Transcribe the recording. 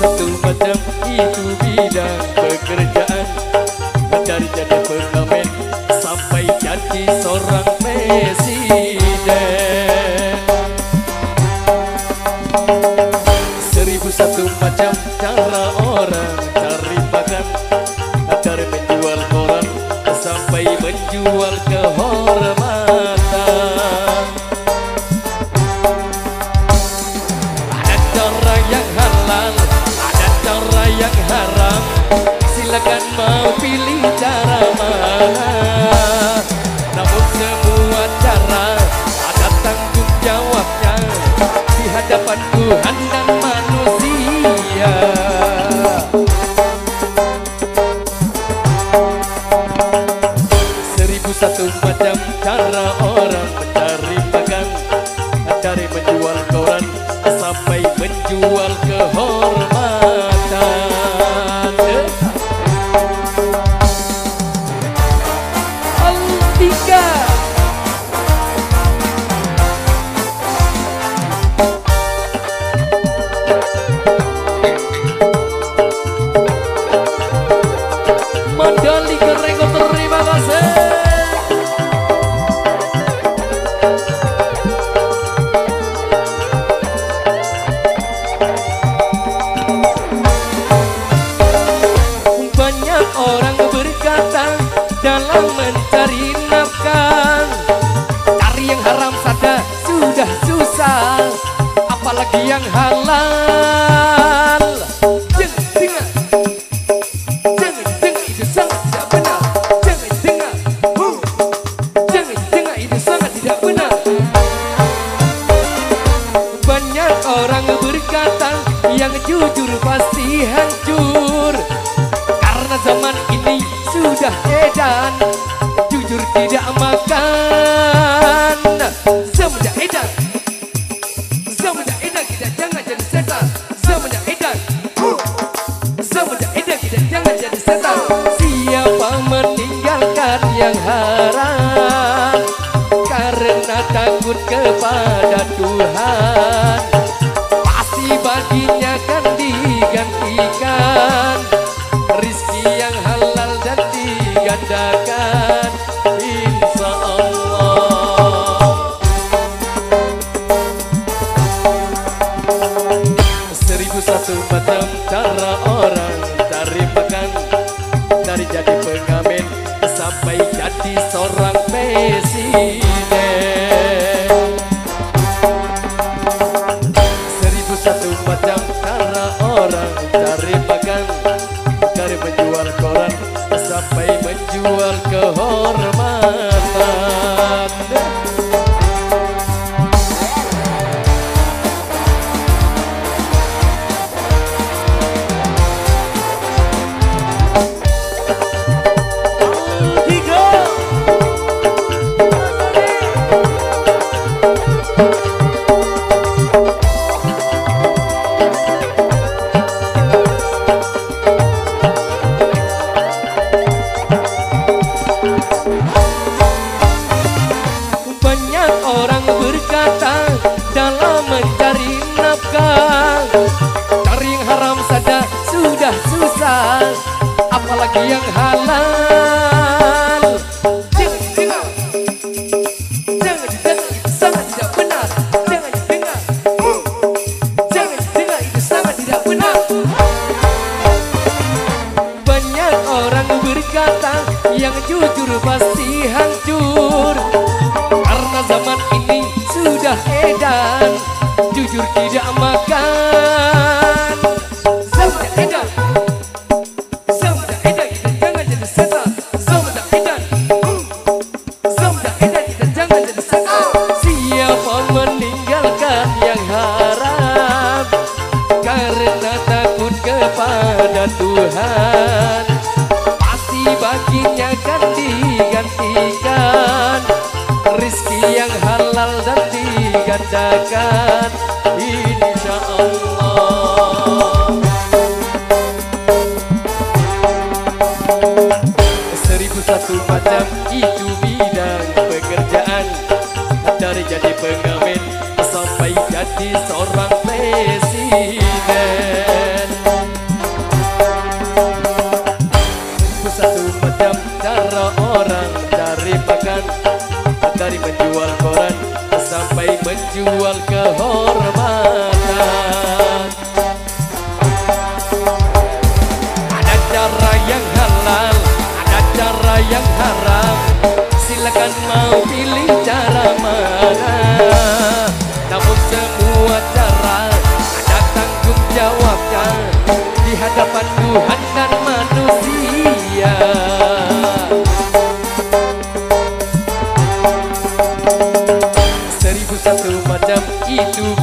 Satu macam itu bidang pekerjaan, dari jadi pengamen sampai jadi seorang presiden. 1001 macam cara orang cari makan, dari menjual koran sampai menjual kehormatan. Ada cara yang halal, cara yang haram, silakan mau pilih cara mana. Namun semua cara ada tanggung jawabnya di hadapan Tuhan dan manusia. 1001 macam cara orang mencari makan, dari menjual koran sampai menjual kehormatan. Tiga medali kerenggo, terima kasih. Banyak orang berkata dalam mencari nafkah, cari yang haram saja sudah susah, apalagi yang halal. Jangan dengar itu sangat tidak benar. Jangan dengar itu sangat tidak benar. Banyak orang berkata yang jujur pasti hancur, karena zaman ini sudah edan, jujur tidak makan. Semenjak edan kita jangan jadi setan. Semenjak edan kita jangan jadi setan. Siapa meninggalkan yang haram karena takut kepada Tuhan, pasti baginya kan digantikan rizki yang halal dan digandakan, insya Allah. 1001 macam cara orang cari makan, dari jadi pengamen sampai jadi seorang presiden. 1001 macam cara orang cari makan, dari menjual koran sampai menjual kehormatan. Orang berkata dalam mencari nafkah, cari yang haram saja sudah susah, apalagi yang halal. Jangan dengar itu sangat tidak benar. Jangan dengar itu sangat tidak benar. Banyak orang berkata yang jujur pasti hancur, karena zaman ini sudah edan, jujur tidak makan. Semenjak edan kita jangan jadi setan. Semenjak edan kita jangan jadi setan. Siapa meninggalkan yang haram karena takut kepada Tuhan, pasti baginya kan digantikan rizki yang halal dan digandakan, insya Allah. 1001 macam itu bidang pekerjaan, dari jadi pengamen sampai jadi seorang presiden. Satu macam cara orang dari makan, dari menjual koran sampai menjual kehormatan. Ada cara yang halal, ada cara yang haram. Silakan mau pilih cara mana. Namun semua cara ada tanggung jawabnya di hadapan Tuhan dan manusia. Seribu satu macam itu